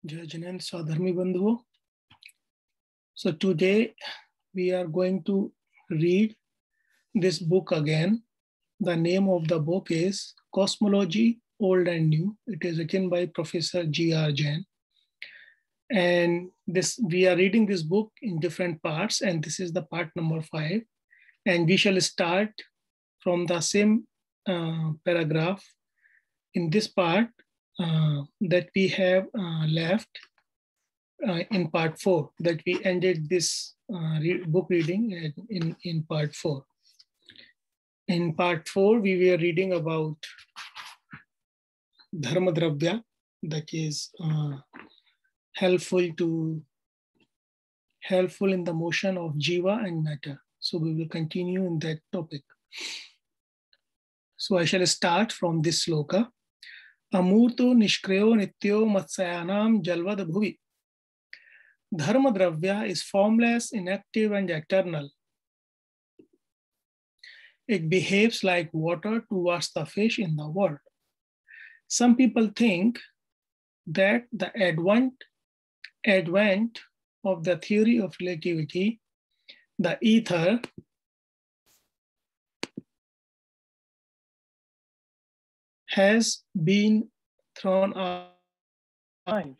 Jai Janan Swadharmi Bandhu. So today we are going to read this book again. The name of the book is Cosmology, Old and New. It is written by Professor G.R. Jain. And we are reading this book in different parts, and this is the part number 5. And we shall start from the same paragraph in this part that we have left in part 4, that we ended this book reading in part 4. In part 4, we were reading about Dharma Dravya, that is helpful in the motion of Jiva and matter. So we will continue in that topic. So I shall start from this sloka. Amurto nishkriyo nityo matsayanam jalvad bhuvi. Dharma Dravya is formless, inactive, and eternal. It behaves like water towards the fish in the world. Some people think that the advent of the theory of relativity, the ether, has been thrown out of mind.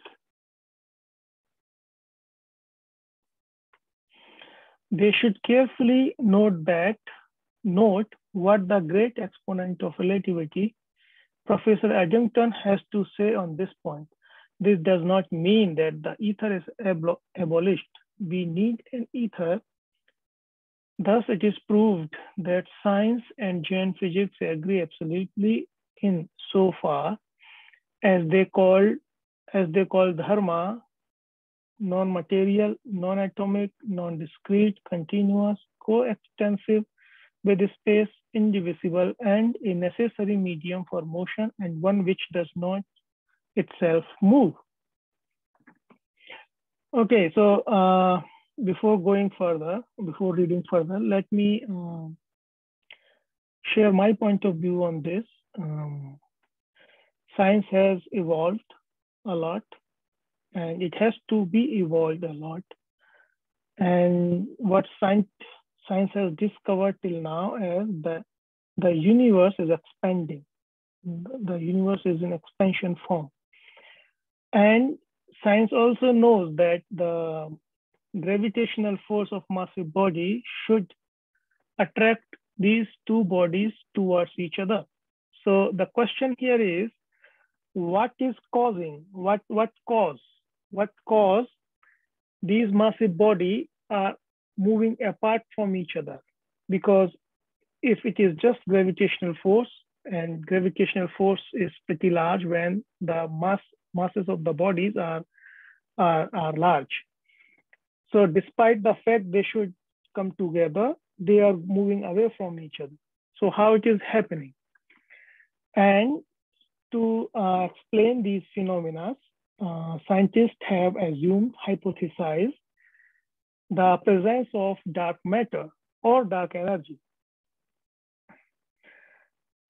They should carefully note what the great exponent of relativity, Professor Eddington, has to say on this point. This does not mean that the ether is abolished. We need an ether. Thus, it is proved that science and Jain physics agree absolutely in so far as they call dharma non-material, non-atomic, non-discrete, continuous, coextensive with space, indivisible, and a necessary medium for motion, and one which does not itself move. Okay, so before reading further, let me share my point of view on this. Science has evolved a lot, and it has to be evolved a lot. And what science has discovered till now is that the universe is expanding. The universe is in expansion form. And science also knows that the gravitational force of massive body should attract these two bodies towards each other. So the question here is, what caused these massive bodies are moving apart from each other? Because if it is just gravitational force, and gravitational force is pretty large when the masses of the bodies are large. So despite the fact they should come together, they are moving away from each other. So how it is happening? And to explain these phenomena, scientists have hypothesized the presence of dark matter or dark energy.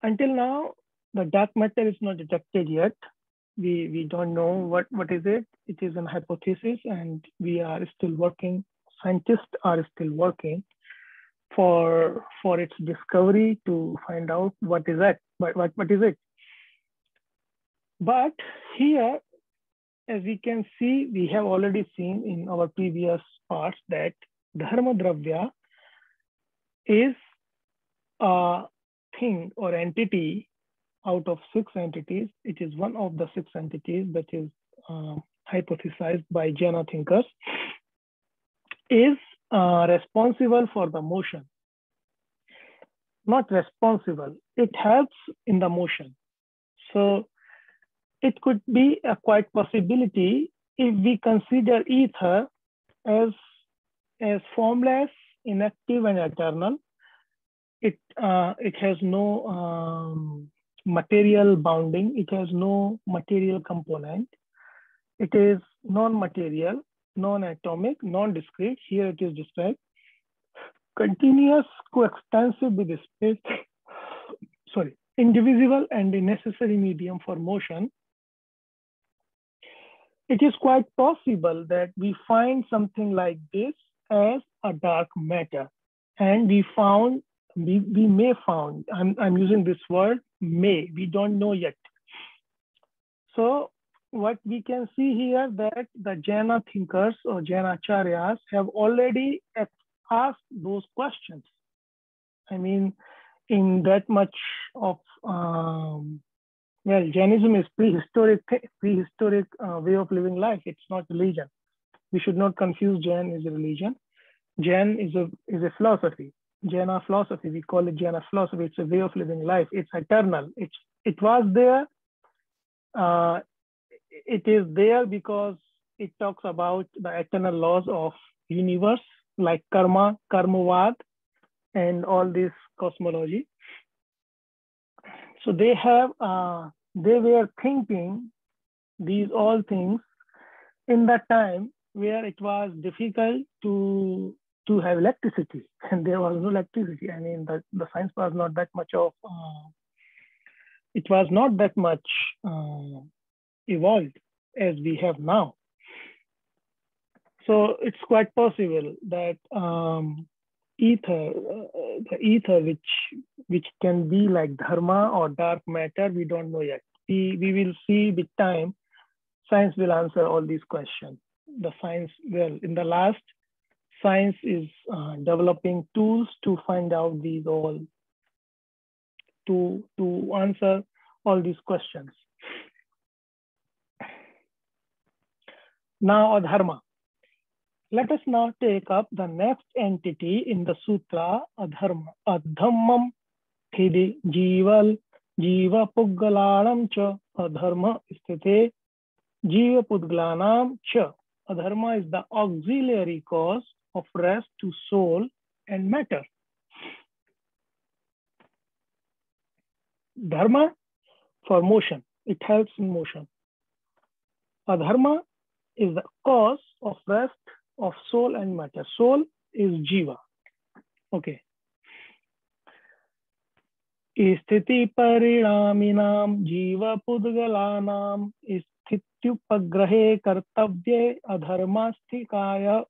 Until now, the dark matter is not detected yet. We don't know what is it. It is a hypothesis, and we are still working. Scientists are still working for its discovery to find out what is it. What is it? But here, as we can see, we have already seen in our previous parts that Dharma Dravya is a thing or entity out of 6 entities. It is one of the 6 entities that is hypothesized by Jaina thinkers, is responsible for the motion. Not responsible, it helps in the motion. So it could be a quite possibility if we consider ether as formless, inactive, and eternal. It has no material bounding. It has no material component. It is non-material, non-atomic, non-discrete. Here it is described. Continuous, coextensive with space, indivisible, and a necessary medium for motion. it is quite possible that we find something like this as a dark matter. And we may found, I'm using this word may, we don't know yet. So what we can see here that the Jaina thinkers or Jaina acharyas have already asked those questions. I mean, in that much of, well, Jainism is prehistoric way of living life. It's not religion. We should not confuse Jain as a religion. Jain is a philosophy. Jaina philosophy, we call it Jaina philosophy. It's a way of living life. It's eternal. It was there. It is there because it talks about the eternal laws of universe, like karma, karmavad, and all this cosmology. So they were thinking these all things in that time where it was difficult to have electricity, and there was no electricity. I mean, the science was not that much of, it was not that much evolved as we have now. So it's quite possible that the ether which can be like dharma or dark matter, we don't know yet. We will see with time. Science will answer all these questions. The science, well, in the last, science is developing tools to find out these all, to answer all these questions. Now, adharma. Let us now take up the next entity in the sutra, adharma. Adhammam thidi jiva puggalanam cha adharma sthite jiva pudgalanam cha. Adharma is the auxiliary cause of rest to soul and matter. Dharma for motion. It helps in motion. Adharma is the cause of rest of soul and matter. Soul is jiva. Okay. Sthiti parinaminam jiva pudgalanam sthityupagrahe kartavye adharmasthikaya.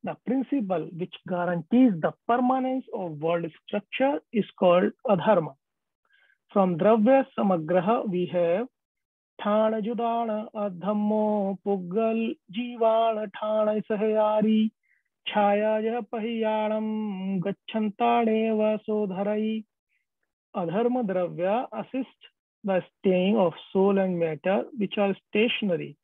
The principle which guarantees the permanence of world structure is called adharma. From dravya samagraha we have Thana judana adhammo puggal jivan thana sahayari chaya ja pahiyanam gacchantadeva sodharai. Adharma dravya assists the staying of soul and matter, which are stationary,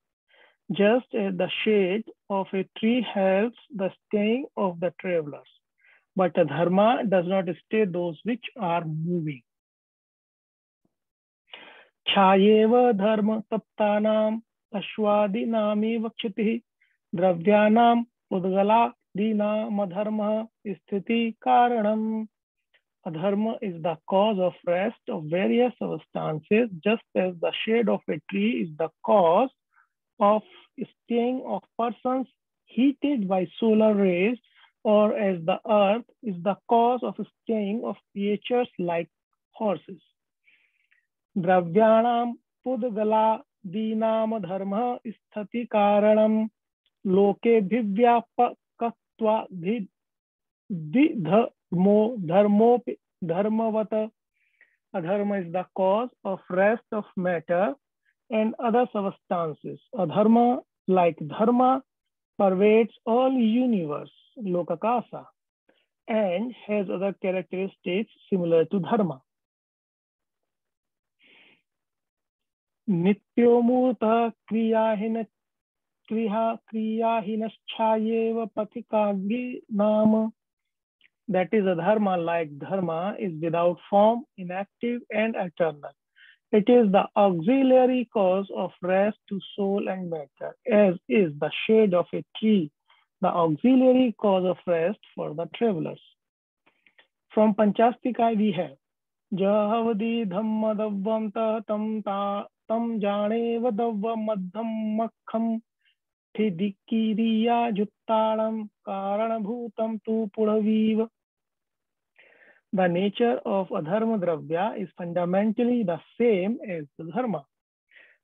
just as the shade of a tree helps the staying of the travelers. But adharma does not stay those which are moving. Chayeva dharma taptanam ashwadinami vakshiti dravyanam udgala dinam adharma sthiti karanam. Adharma is the cause of rest of various substances, just as the shade of a tree is the cause of staying of persons heated by solar rays, or as the earth is the cause of staying of creatures like horses. Dravyanam pudgala dinam dharma sthati karanam loke bhivyapakatva dharmavata. Adharma is the cause of rest of matter and other substances. Adharma, like dharma, pervades all universe, lokakasa, and has other characteristics similar to dharma. Nityomurta kriyahinaschayeva pathikagni nama. That is, adharma, like dharma, is without form, inactive, and eternal. It is the auxiliary cause of rest to soul and matter, as is the shade of a tree, the auxiliary cause of rest for the travelers. From Panchastika we have Jahavadi dhamma davvam tam janeva davvam madham makham thidikiriya juttalam karanabhutam tu puraviva. The nature of adharma dravya is fundamentally the same as the dharma,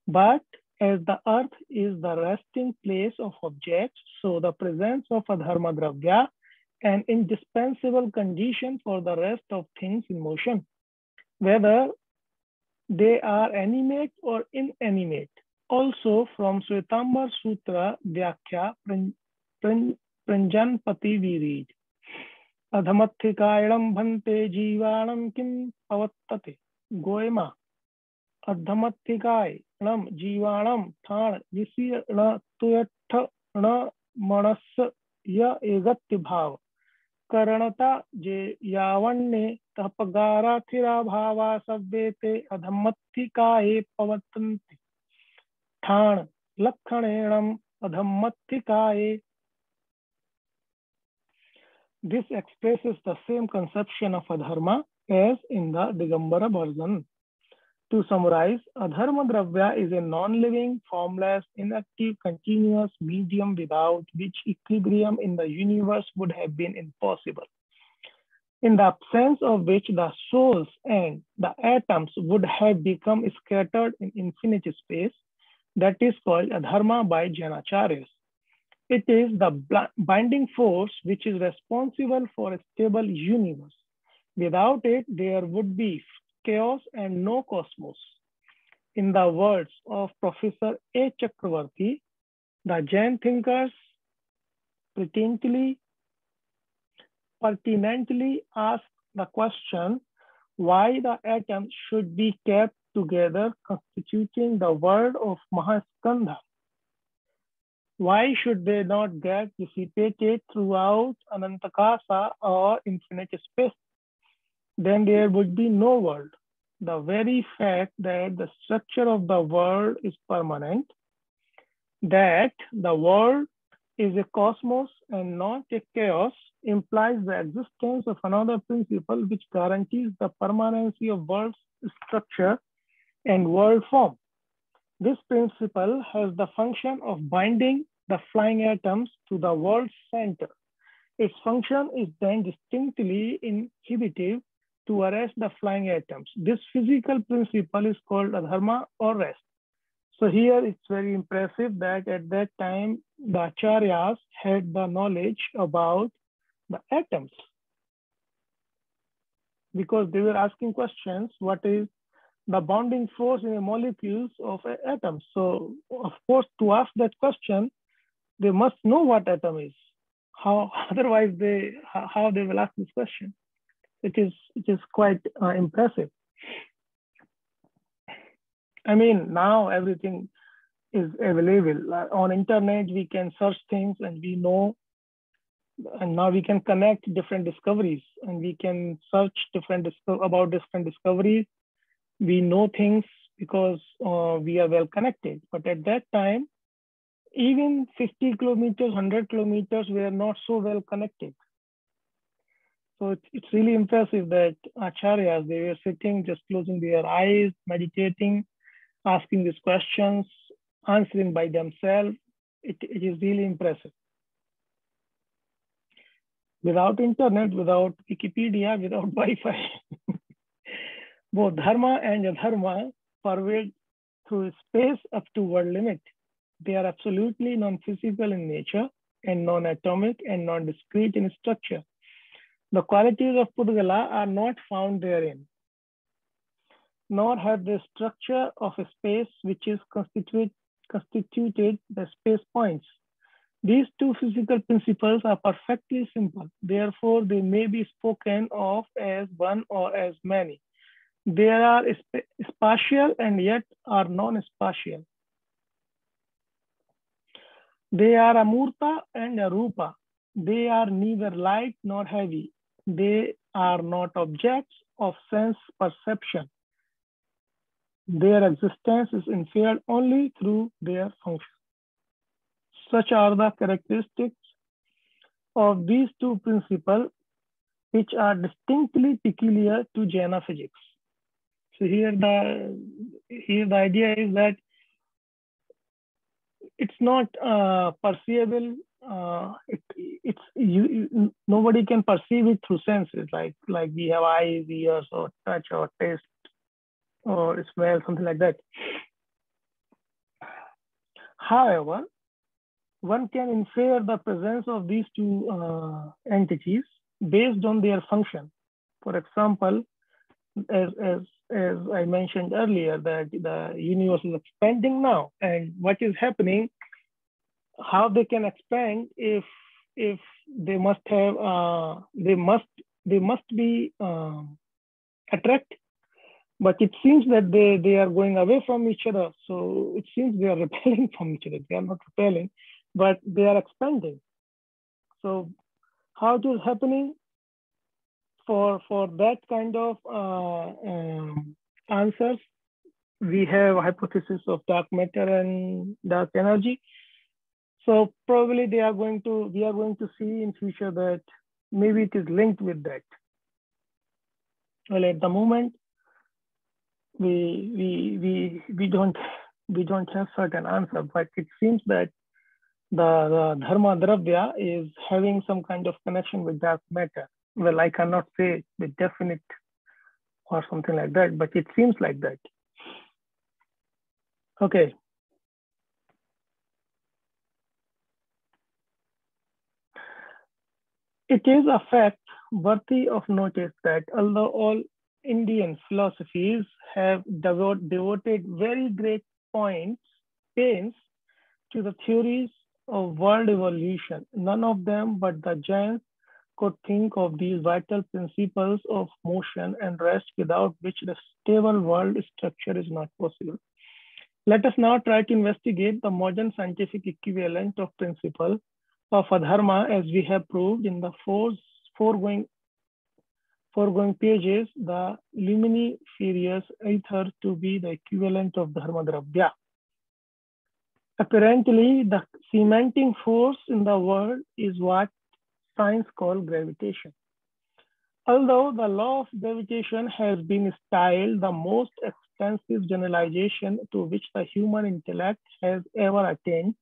but As the earth is the resting place of objects, so the presence of a dharma dravya an indispensable condition for the rest of things in motion, whether they are animate or inanimate. Also from Shwetambar Sutra Vyakhya Pranjanpati we read, Adhamathikayanam bhante jivanam kim pavattate. Goema. Adhamathikayanam jivanam than visirna tuyatha na manas ya egatya bhav. Karanata je yavanne tapagara thira bhava savyete adhamathikaye pavattanti. Than lakhanenam adhamathikaye. This expresses the same conception of adharma as in the Digambara version. To summarize, adharma dravya is a non-living, formless, inactive, continuous medium without which equilibrium in the universe would have been impossible. In the absence of which the souls and the atoms would have become scattered in infinite space. That is called adharma by Jainacharyas. It is the binding force which is responsible for a stable universe. Without it, there would be chaos and no cosmos. In the words of Professor A. Chakravarti, the Jain thinkers pertinently ask the question why the atoms should be kept together constituting the world of Mahaskandha. Why should they not get dissipated throughout Anantakasa or infinite space? Then there would be no world. The very fact that the structure of the world is permanent, that the world is a cosmos and not a chaos, implies the existence of another principle which guarantees the permanency of world's structure and world form. This principle has the function of binding the flying atoms to the world's center. Its function is then distinctly inhibitive to arrest the flying atoms. This physical principle is called adharma or rest. So here it's very impressive that at that time, the acharyas had the knowledge about the atoms because they were asking questions, what is the bonding force in the molecules of atoms? So of course, to ask that question, they must know what atom is. How otherwise how they will ask this question? It is quite impressive. I mean, now everything is available on internet. We can search things and we know, and now we can connect different discoveries and we can search about different discoveries. We know things because we are well connected. But at that time, even 50 kilometers, 100 kilometers were not so well connected. So it's really impressive that acharyas, they were sitting, just closing their eyes, meditating, asking these questions, answering by themselves. It is really impressive. Without internet, without Wikipedia, without Wi-Fi, both dharma and adharma pervade through space up to world limit. They are absolutely non-physical in nature and non-atomic and non-discrete in structure. The qualities of Pudgala are not found therein, nor have the structure of a space which is constituted by space points. These two physical principles are perfectly simple. Therefore, they may be spoken of as one or as many. They are spatial and yet are non-spatial. They are amurta and arupa. They are neither light nor heavy. They are not objects of sense perception. Their existence is inferred only through their function. Such are the characteristics of these two principles, which are distinctly peculiar to Jaina physics. So here the idea is that it's not perceivable. Nobody can perceive it through senses, like we have eyes, ears, or touch, or taste, or smell, something like that. However, one can infer the presence of these two entities based on their function. For example, as I mentioned earlier, that the universe is expanding now, and what is happening, how they can expand if they must have they must be attract, but it seems that they are going away from each other. So it seems they are repelling from each other. They are not repelling, but they are expanding. So how it is happening? For that kind of answers, we have a hypothesis of dark matter and dark energy. So probably we are going to see in future that maybe it is linked with that. Well, at the moment, we don't have certain answer, but it seems that the dharma dravya is having some kind of connection with dark matter. Well, I cannot say with definite or something like that, but it seems like that. Okay. It is a fact worthy of notice that although all Indian philosophies have devoted very great pains to the theories of world evolution, none of them but the Jains could think of these vital principles of motion and rest without which the stable world structure is not possible. Let us now try to investigate the modern scientific equivalent of principle of adharma, as we have proved in the foregoing pages, the luminiferous ether to be the equivalent of dharma dravya. Apparently, the cementing force in the world is what science calls gravitation. Although the law of gravitation has been styled the most extensive generalization to which the human intellect has ever attained,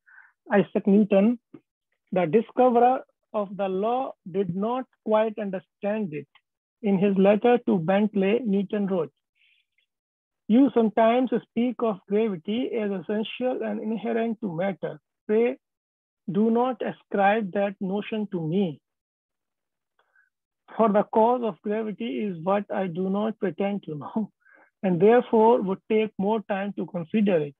Isaac Newton, the discoverer of the law, did not quite understand it. In his letter to Bentley, Newton wrote, "You sometimes speak of gravity as essential and inherent to matter. Pray, do not ascribe that notion to me. For the cause of gravity is what I do not pretend to know, and therefore would take more time to consider it.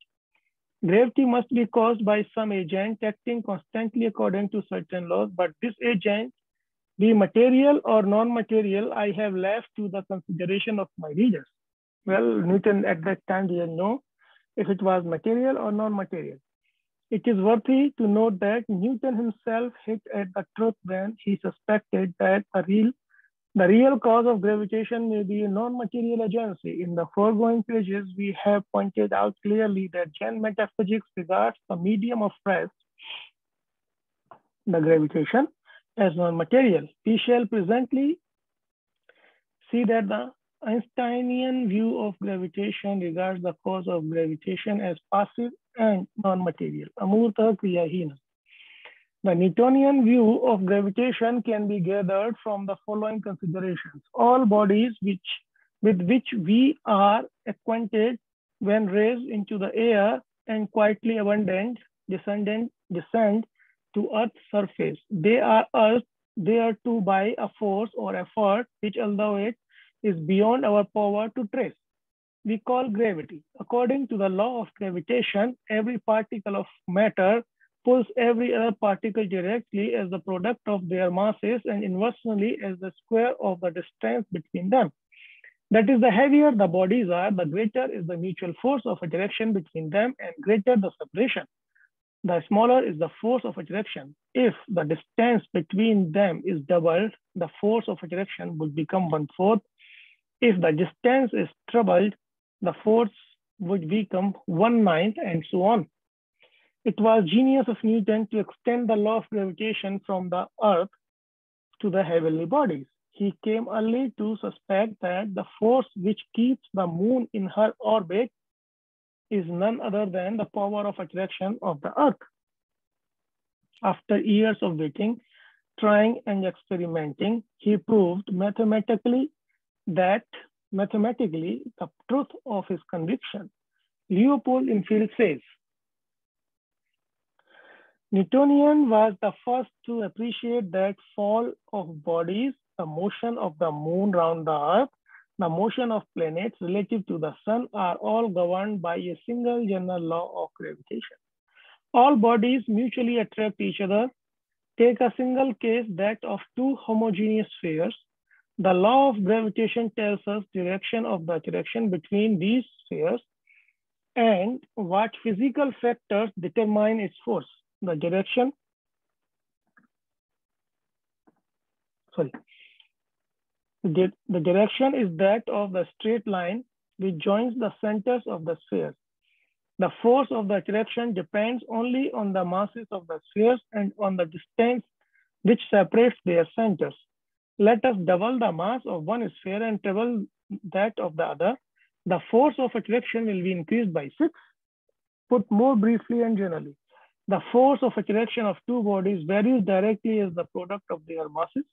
Gravity must be caused by some agent acting constantly according to certain laws, but this agent, be material or non-material, I have left to the consideration of my readers." Well, Newton at that time didn't know if it was material or non-material. It is worthy to note that Newton himself hit at the truth when he suspected that the real cause of gravitation may be a non-material agency. In the foregoing pages, we have pointed out clearly that Jain metaphysics regards the medium of rest, the gravitation, as non-material. We shall presently see that the Einsteinian view of gravitation regards the cause of gravitation as passive and non-material, amurta kriyahina. The Newtonian view of gravitation can be gathered from the following considerations. All bodies with which we are acquainted when raised into the air and quietly abandoned descend to Earth's surface. They are to by a force or effort which, although it is beyond our power to trace, we call gravity. According to the law of gravitation, every particle of matter pulls every other particle directly as the product of their masses and inversely as the square of the distance between them. That is, the heavier the bodies are, the greater is the mutual force of attraction between them and greater the separation. The smaller is the force of attraction. If the distance between them is doubled, the force of attraction would become 1/4. If the distance is trebled, the force would become 1/9, and so on. It was genius of Newton to extend the law of gravitation from the Earth to the heavenly bodies. He came early to suspect that the force which keeps the moon in her orbit is none other than the power of attraction of the Earth. After years of waiting, trying and experimenting, he proved mathematically the truth of his conviction. Leopold Infield says, Newtonian was the first to appreciate that fall of bodies, the motion of the moon round the earth, the motion of planets relative to the sun are all governed by a single general law of gravitation. All bodies mutually attract each other. Take a single case, that of two homogeneous spheres. The law of gravitation tells us direction of the attraction between these spheres and what physical factors determine its force. The direction, the direction is that of the straight line which joins the centers of the spheres. The force of the attraction depends only on the masses of the spheres and on the distance which separates their centers. Let us double the mass of one sphere and treble that of the other. The force of attraction will be increased by 6. Put more briefly and generally, the force of attraction of two bodies varies directly as the product of their masses.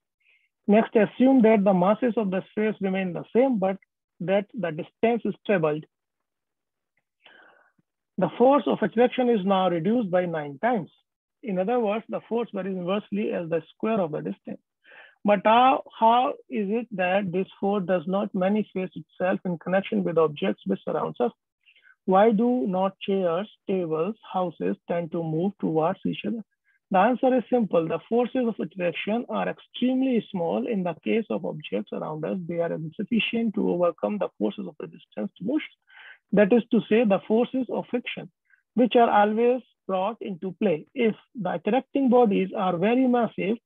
Next, assume that the masses of the spheres remain the same, but that the distance is trebled. The force of attraction is now reduced by 9 times. In other words, the force varies inversely as the square of the distance. But how is it that this force does not manifest itself in connection with objects which surround us? Why do not chairs, tables, houses tend to move towards each other? The answer is simple. The forces of attraction are extremely small. In the case of objects around us, they are insufficient to overcome the forces of resistance to motion. That is to say, the forces of friction, which are always brought into play. If the attracting bodies are very massive,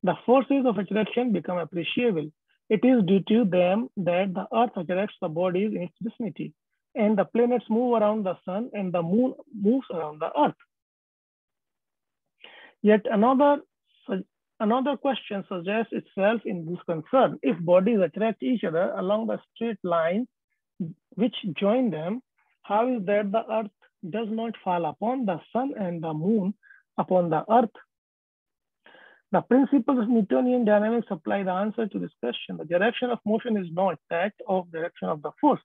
the forces of attraction become appreciable. It is due to them that the Earth attracts the bodies in its vicinity, and the planets move around the sun, and the moon moves around the Earth. Yet another question suggests itself in this concern. If bodies attract each other along the straight line which join them, how is that the Earth does not fall upon the sun and the moon upon the Earth? The principles of Newtonian dynamics apply the answer to this question. The direction of motion is not that of direction of the force.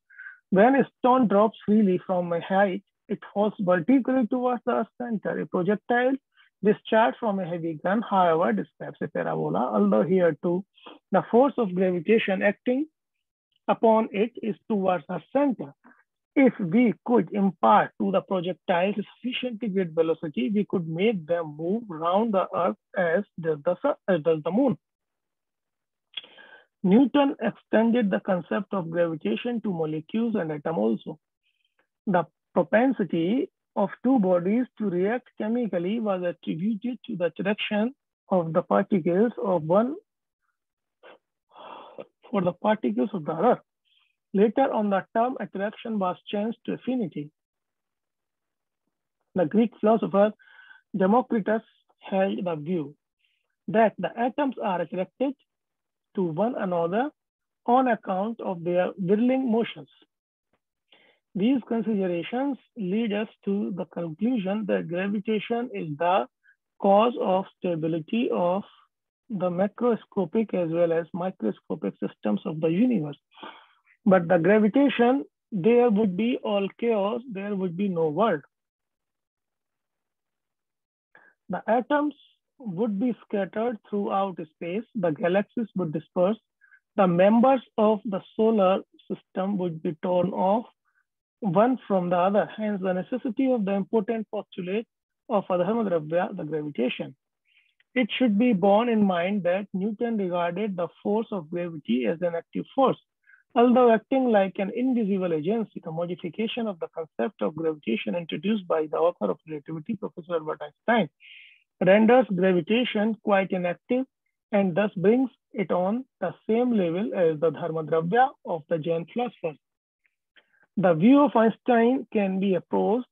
When a stone drops freely from a height, it falls vertically towards the Earth's center. A projectile discharged from a heavy gun, however, describes a parabola, although here too, the force of gravitation acting upon it is towards the center. If we could impart to the projectiles sufficiently great velocity, we could make them move round the Earth as does the moon. Newton extended the concept of gravitation to molecules and atoms also. The propensity of two bodies to react chemically was attributed to the attraction of the particles of one for the particles of the other. Later on, the term attraction was changed to affinity. The Greek philosopher Democritus held the view that the atoms are attracted to one another on account of their whirling motions. These considerations lead us to the conclusion that gravitation is the cause of stability of the macroscopic as well as microscopic systems of the universe. But the gravitation, there would be all chaos, there would be no world. The atoms would be scattered throughout space, the galaxies would disperse, the members of the solar system would be torn off one from the other, hence the necessity of the important postulate of Dharmadravya, the gravitation. It should be borne in mind that Newton regarded the force of gravity as an active force. Although acting like an invisible agency, the modification of the concept of gravitation introduced by the author of relativity, Professor Albert Einstein, renders gravitation quite inactive and thus brings it on the same level as the Dharmadravya of the Jain philosophers. The view of Einstein can be approached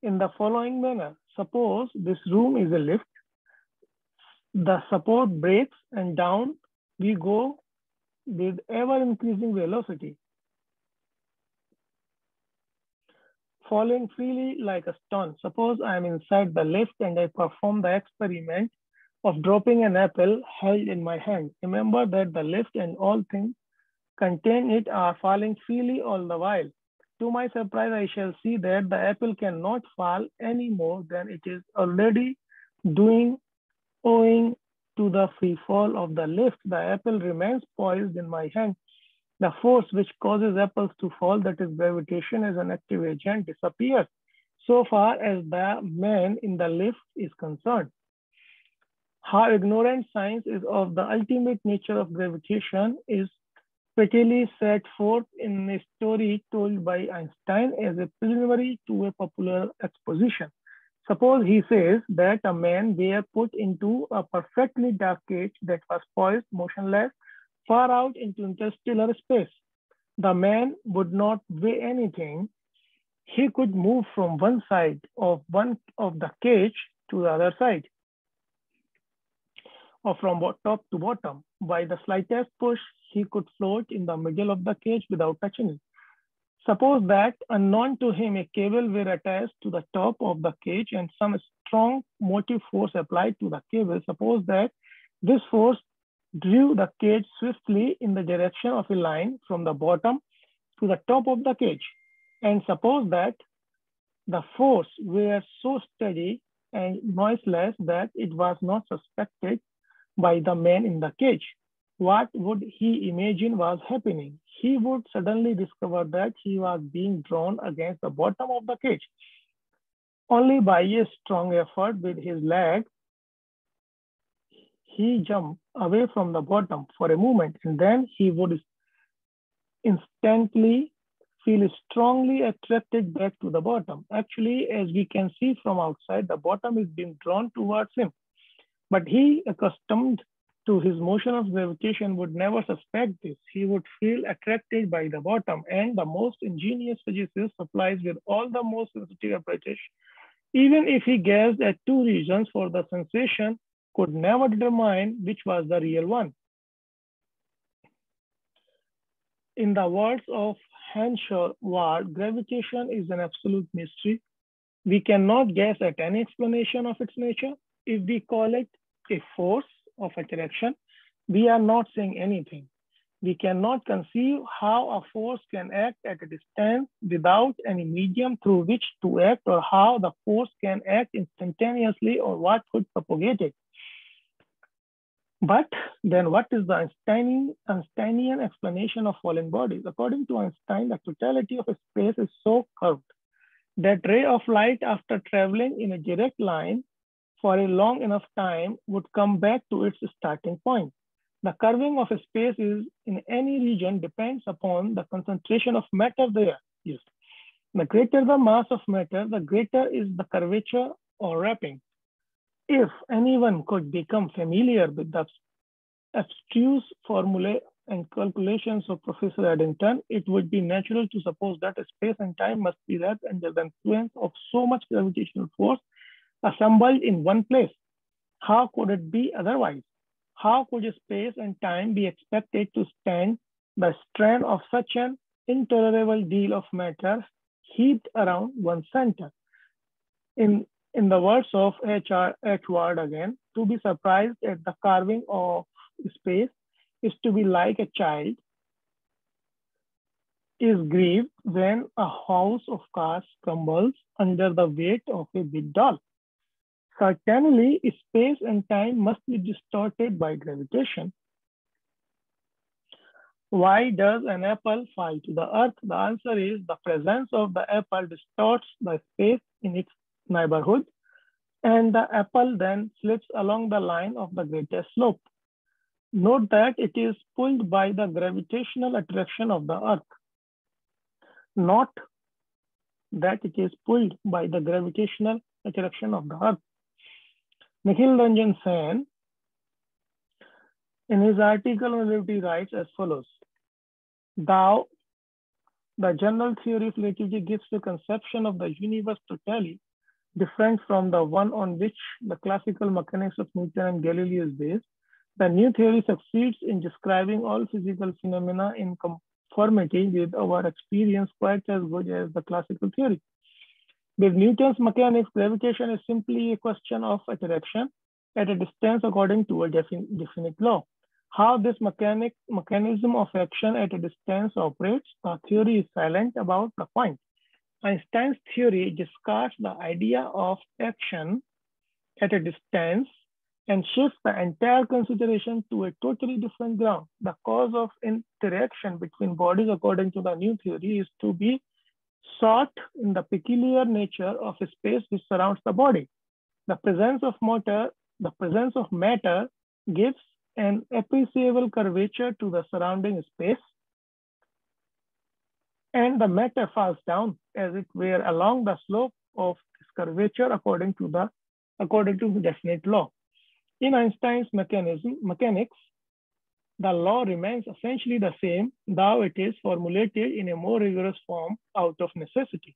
in the following manner. Suppose this room is a lift. The support breaks and down we go with ever increasing velocity, falling freely like a stone. Suppose I am inside the lift and I perform the experiment of dropping an apple held in my hand. Remember that the lift and all things contain it are falling freely all the while. To my surprise, I shall see that the apple cannot fall any more than it is already Doing owing to the free fall of the lift, the apple remains poised in my hand. The force which causes apples to fall, that is gravitation as an active agent, disappears so far as the man in the lift is concerned. How ignorant science is of the ultimate nature of gravitation is prettily set forth in a story told by Einstein as a preliminary to a popular exposition. Suppose he says that a man were put into a perfectly dark cage that was poised motionless far out into interstellar space. The man would not weigh anything. He could move from one of the cage to the other side, or from top to bottom. By the slightest push, he could float in the middle of the cage without touching it. Suppose that, unknown to him, a cable were attached to the top of the cage and some strong motive force applied to the cable. Suppose that this force drew the cage swiftly in the direction of a line from the bottom to the top of the cage. And suppose that the force were so steady and noiseless that it was not suspected by the man in the cage. What would he imagine was happening? He would suddenly discover that he was being drawn against the bottom of the cage. Only by a strong effort with his leg, he jumped away from the bottom for a moment, and then he would instantly feel strongly attracted back to the bottom. Actually, as we can see from outside, the bottom is being drawn towards him. But he, accustomed to his motion of gravitation, would never suspect this. He would feel attracted by the bottom, and the most ingenious physicist supplies with all the most sensitive apparatus. Even if he guessed at two reasons for the sensation, could never determine which was the real one. In the words of Henshaw Ward, gravitation is an absolute mystery. We cannot guess at any explanation of its nature. If we call it a force of attraction, we are not saying anything. We cannot conceive how a force can act at a distance without any medium through which to act, or how the force can act instantaneously, or what could propagate it. But then what is the Einsteinian explanation of falling bodies? According to Einstein, the totality of a space is so curved that ray of light, after traveling in a direct line for a long enough time, would come back to its starting point. The curving of a space is in any region depends upon the concentration of matter there is. The greater the mass of matter, the greater is the curvature or wrapping. If anyone could become familiar with the abstruse formulae and calculations of Professor Eddington, it would be natural to suppose that space and time must be wrapped under the influence of so much gravitational force assembled in one place. How could it be otherwise? How could space and time be expected to stand the strain of such an intolerable deal of matter heaped around one center? In the words of H. Ward again, to be surprised at the carving of space is to be like a child is grieved when a house of cards crumbles under the weight of a big doll. Certainly, space and time must be distorted by gravitation. Why does an apple fall to the earth? The answer is the presence of the apple distorts the space in its neighborhood, and the apple then slips along the line of the greatest slope. Note that it is pulled by the gravitational attraction of the earth, not that it is pulled by the gravitational attraction of the earth. Nikhil Ranjan Sen, in his article on relativity, writes as follows: Thou, the general theory of relativity gives a conception of the universe totally different from the one on which the classical mechanics of Newton and Galileo is based. The new theory succeeds in describing all physical phenomena in conformity with our experience quite as good as the classical theory. With Newton's mechanics, gravitation is simply a question of attraction at a distance according to a definite law. How this mechanism of action at a distance operates, the theory is silent about the point. Einstein's theory discards the idea of action at a distance and shifts the entire consideration to a totally different ground. The cause of interaction between bodies, according to the new theory, is to be sought in the peculiar nature of a space which surrounds the body. The presence of matter gives an appreciable curvature to the surrounding space, and the matter falls down as it were along the slope of this curvature according to the definite law. In Einstein's mechanics, the law remains essentially the same, though it is formulated in a more rigorous form out of necessity.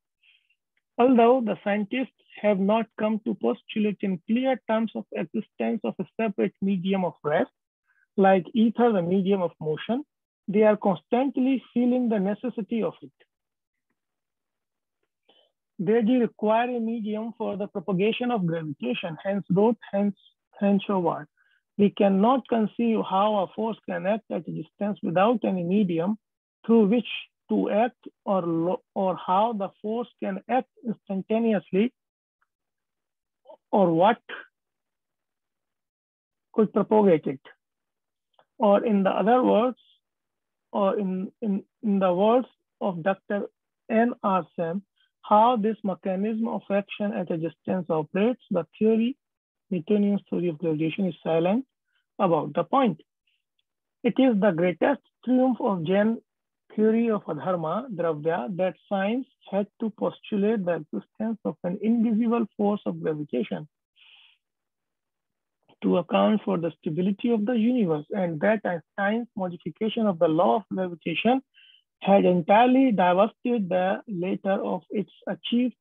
Although the scientists have not come to postulate in clear terms of existence of a separate medium of rest, like ether, the medium of motion, they are constantly feeling the necessity of it. They do require a medium for the propagation of gravitation, hence wrote Henshaw. We cannot conceive how a force can act at a distance without any medium through which to act, or how the force can act instantaneously, or what could propagate it. Or in the other words, or in the words of Dr. N.R. Sem, how this mechanism of action at a distance operates, the theory, Newtonian theory of gravitation, is silent about the point. It is the greatest triumph of Jain theory of adharma, dravya, that science had to postulate the existence of an invisible force of gravitation to account for the stability of the universe, and that Einstein's modification of the law of gravitation had entirely divested the latter of its achieved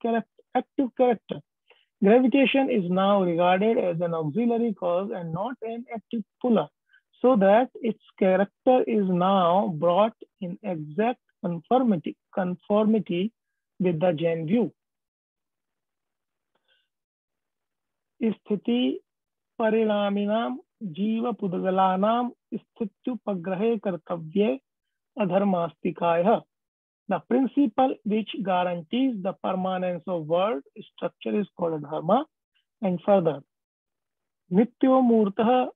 active character. Gravitation is now regarded as an auxiliary cause and not an active puller, so that its character is now brought in exact conformity with the Jain view. Sthiti Parinaminam Jiva Pudgalanam Sthitupagраhe Kartavye Adharmastikaya. The principle which guarantees the permanence of world structure is called dharma. And further, Nityo Murtah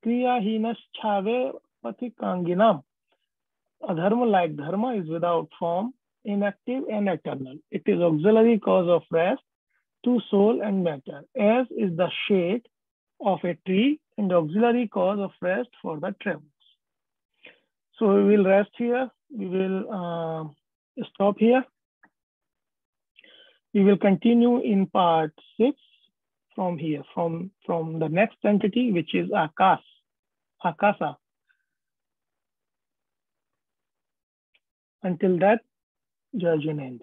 Kriyahinashchave Patikanginam. A dharma like dharma is without form, inactive and eternal. It is auxiliary cause of rest to soul and matter, as is the shade of a tree and auxiliary cause of rest for the travels. So we will rest here. We will stop here. We will continue in part 6 from here, from the next entity, which is Akasa. Until that, Jai Jinendra.